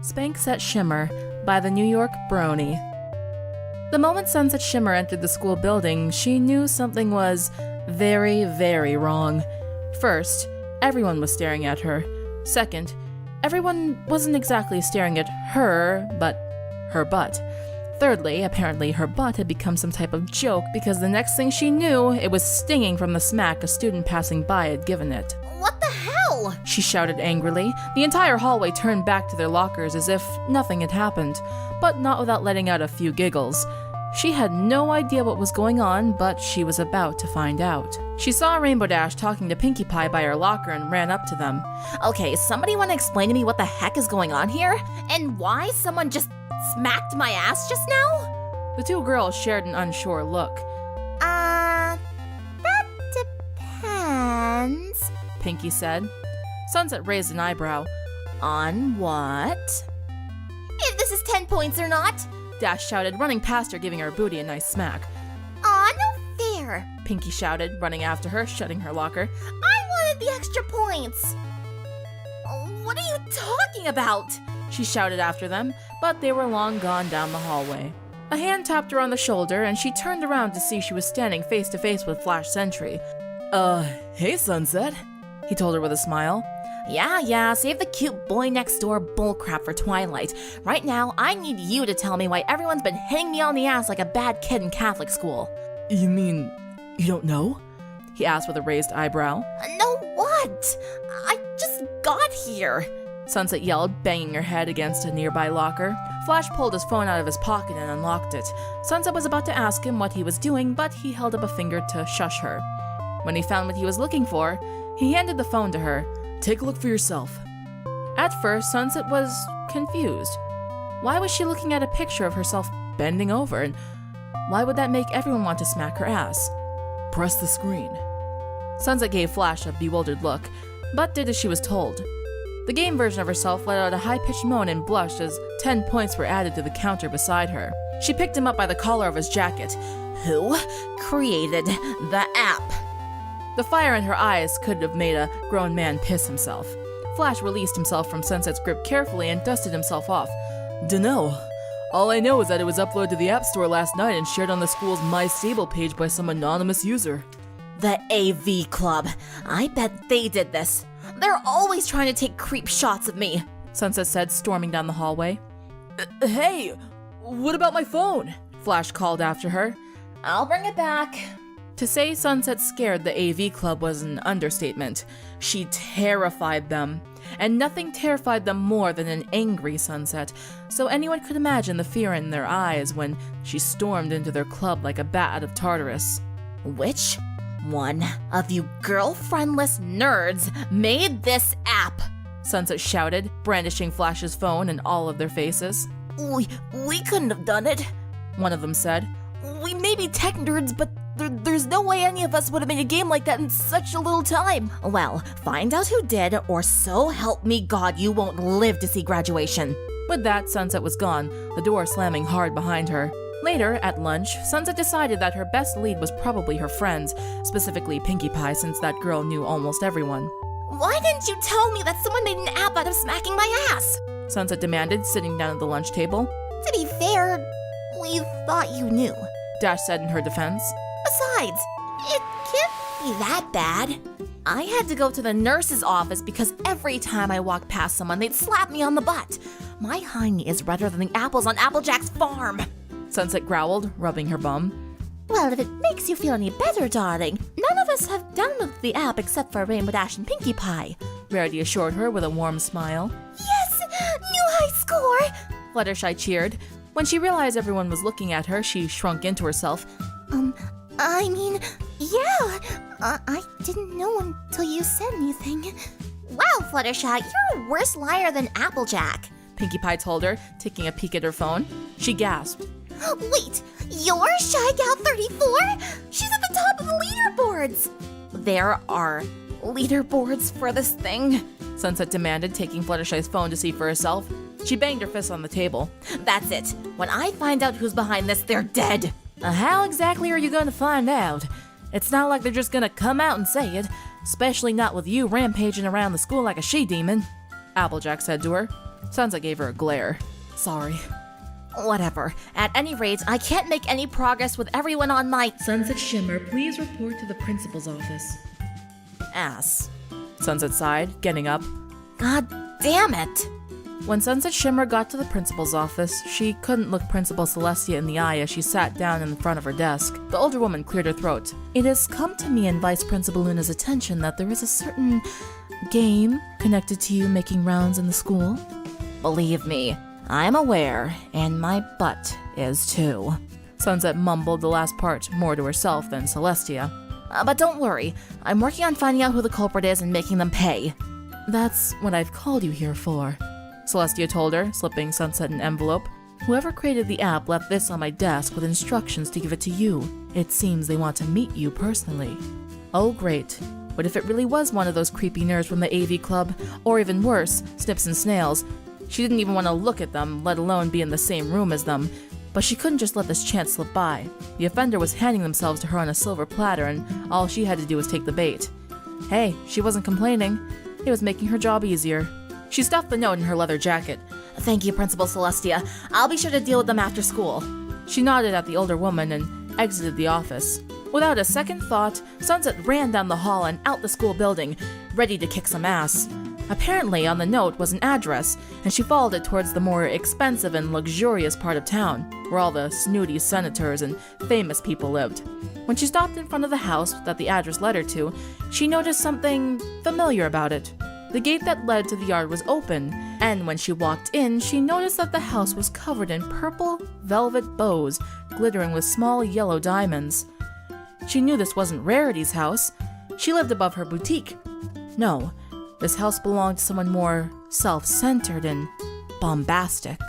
Spankset Shimmer by the New York Brony. The moment Sunset Shimmer entered the school building, she knew something was very, very wrong. First, everyone was staring at her. Second, everyone wasn't exactly staring at her, but her butt. Thirdly, apparently her butt had become some type of joke because the next thing she knew, it was stinging from the smack a student passing by had given it. What the hell? She shouted angrily. The entire hallway turned back to their lockers as if nothing had happened, but not without letting out a few giggles. She had no idea what was going on, but she was about to find out. She saw Rainbow Dash talking to Pinkie Pie by her locker and ran up to them. Okay, somebody want to explain to me what the heck is going on here? And why someone just smacked my ass just now? The two girls shared an unsure look. That depends, Pinkie said. Sunset raised an eyebrow. On what? If this is 10 points or not? Dash shouted, running past her, giving her booty a nice smack. Aw, no fair, Pinkie shouted, running after her, shutting her locker. I wanted the extra points. What are you talking about? She shouted after them, but they were long gone down the hallway. A hand tapped her on the shoulder, and she turned around to see she was standing face to face with Flash Sentry. Hey, Sunset, he told her with a smile. Yeah, save the cute boy next door bullcrap for Twilight. Right now, I need you to tell me why everyone's been hitting me on the ass like a bad kid in Catholic school. You mean you don't know? He asked with a raised eyebrow. Know what? I just got here. Sunset yelled, banging her head against a nearby locker. Flash pulled his phone out of his pocket and unlocked it. Sunset was about to ask him what he was doing, but he held up a finger to shush her. When he found what he was looking for, he handed the phone to her. Take a look for yourself. At first, Sunset was confused. Why was she looking at a picture of herself bending over, and why would that make everyone want to smack her ass? Press the screen. Sunset gave Flash a bewildered look, but did as she was told. The game version of herself let out a high-pitched moan and blushed as 10 points were added to the counter beside her. She picked him up by the collar of his jacket. Who created the app? The fire in her eyes could have made a grown man piss himself. Flash released himself from Sunset's grip carefully and dusted himself off. Dunno. All I know is that it was uploaded to the App Store last night and shared on the school's My Stable page by some anonymous user. The AV Club. I bet they did this. They're always trying to take creep shots of me, Sunset said, storming down the hallway. Hey, what about my phone? Flash called after her. I'll bring it back. To say Sunset scared the AV Club was an understatement. She terrified them, and nothing terrified them more than an angry Sunset, so anyone could imagine the fear in their eyes when she stormed into their club like a bat out of Tartarus. Which one of you girlfriendless nerds made this app? Sunset shouted, brandishing Flash's phone in all of their faces. We couldn't have done it, one of them said. We may be tech nerds, but there's no way any of us would have made a game like that in such a little time. Well, find out who did, or so help me God you won't live to see graduation. With that, Sunset was gone, the door slamming hard behind her. Later, at lunch, Sunset decided that her best lead was probably her friends, specifically Pinkie Pie, since that girl knew almost everyone. Why didn't you tell me that someone made an app out of smacking my ass? Sunset demanded, sitting down at the lunch table. To be fair, we thought you knew, Dash said in her defense. Besides, it can't be that bad. I had to go to the nurse's office because every time I walked past someone, they'd slap me on the butt. My hiney is redder than the apples on Applejack's farm, Sunset growled, rubbing her bum. Well, if it makes you feel any better, darling, none of us have downloaded the app except for Rainbow Dash and Pinkie Pie, Rarity assured her with a warm smile. Yes! New high score! Fluttershy cheered. When she realized everyone was looking at her, she shrunk into herself. I mean, yeah, I didn't know until you said anything. Wow, Fluttershy, you're a worse liar than Applejack, Pinkie Pie told her, taking a peek at her phone. She gasped. Wait, you're Shy Gal 34? She's at the top of the leaderboards. There are leaderboards for this thing? Sunset demanded, taking Fluttershy's phone to see for herself. She banged her fist on the table. That's it. When I find out who's behind this, they're dead. How exactly are you going to find out? It's not like they're just going to come out and say it, especially not with you rampaging around the school like a she-demon, Applejack said to her. Sunset gave her a glare. Sorry. Whatever. At any rate, I can't make any progress with everyone on my Sunset Shimmer, please report to the principal's office. ass. Sunset sighed, getting up. God damn it! When Sunset Shimmer got to the principal's office, she couldn't look Principal Celestia in the eye as she sat down in front of her desk. The older woman cleared her throat. It has come to me and Vice Principal Luna's attention that there is a certain game connected to you making rounds in the school. Believe me, I'm aware, and my butt is too. Sunset mumbled the last part more to herself than Celestia. But don't worry, I'm working on finding out who the culprit is and making them pay. That's what I've called you here for, Celestia told her, slipping Sunset an envelope. Whoever created the app left this on my desk with instructions to give it to you. It seems they want to meet you personally. Oh great. What if it really was one of those creepy nerds from the AV Club? Or even worse, Snips and Snails. She didn't even want to look at them, let alone be in the same room as them. But she couldn't just let this chance slip by. The offender was handing themselves to her on a silver platter, and all she had to do was take the bait. Hey, she wasn't complaining. It was making her job easier. She stuffed the note in her leather jacket. Thank you, Principal Celestia. I'll be sure to deal with them after school. She nodded at the older woman and exited the office. Without a second thought, Sunset ran down the hall and out the school building, ready to kick some ass. Apparently, on the note was an address, and she followed it towards the more expensive and luxurious part of town, where all the snooty senators and famous people lived. When she stopped in front of the house that the address led her to, she noticed something familiar about it. The gate that led to the yard was open, and when she walked in, she noticed that the house was covered in purple velvet bows, glittering with small yellow diamonds. She knew this wasn't Rarity's house. She lived above her boutique. No, this house belonged to someone more self-centered and bombastic.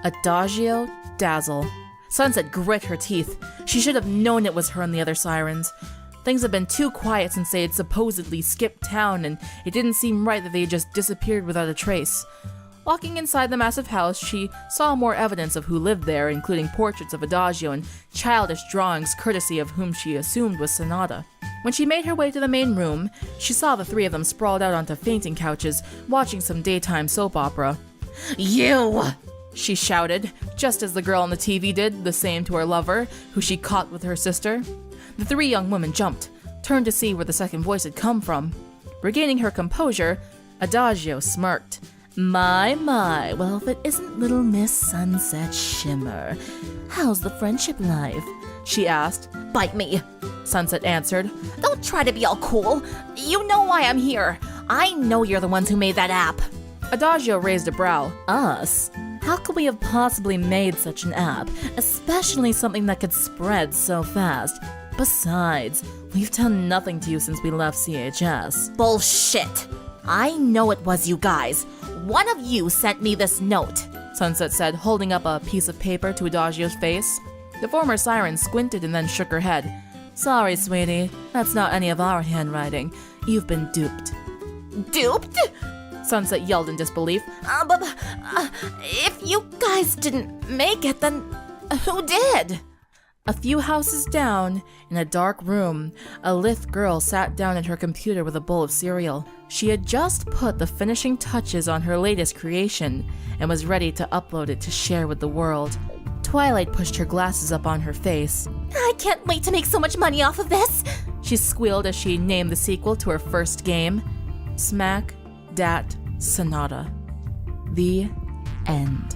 Adagio Dazzle. Sunset grit her teeth. She should have known it was her and the other sirens. Things had been too quiet since they had supposedly skipped town, and it didn't seem right that they had just disappeared without a trace. Walking inside the massive house, she saw more evidence of who lived there, including portraits of Adagio and childish drawings courtesy of whom she assumed was Sonata. When she made her way to the main room, she saw the three of them sprawled out onto fainting couches, watching some daytime soap opera. You! She shouted, just as the girl on the TV did the same to her lover, who she caught with her sister. The three young women jumped, turned to see where the second voice had come from. Regaining her composure, Adagio smirked. My, well, if it isn't little Miss Sunset Shimmer. How's the friendship life? She asked. Bite me, Sunset answered. Don't try to be all cool. You know why I'm here. I know you're the ones who made that app. Adagio raised a brow. Us? How could we have possibly made such an app, especially something that could spread so fast? Besides, we've done nothing to you since we left CHS. Bullshit! I know it was you guys. One of you sent me this note, Sunset said, holding up a piece of paper to Adagio's face. The former siren squinted and then shook her head. Sorry, sweetie, that's not any of our handwriting. You've been duped. Duped? Sunset yelled in disbelief. But if you guys didn't make it, then who did? A few houses down, in a dark room, a lithe girl sat down at her computer with a bowl of cereal. She had just put the finishing touches on her latest creation and was ready to upload it to share with the world. Twilight pushed her glasses up on her face. I can't wait to make so much money off of this, she squealed as she named the sequel to her first game, Smack Dat Sonata. The end.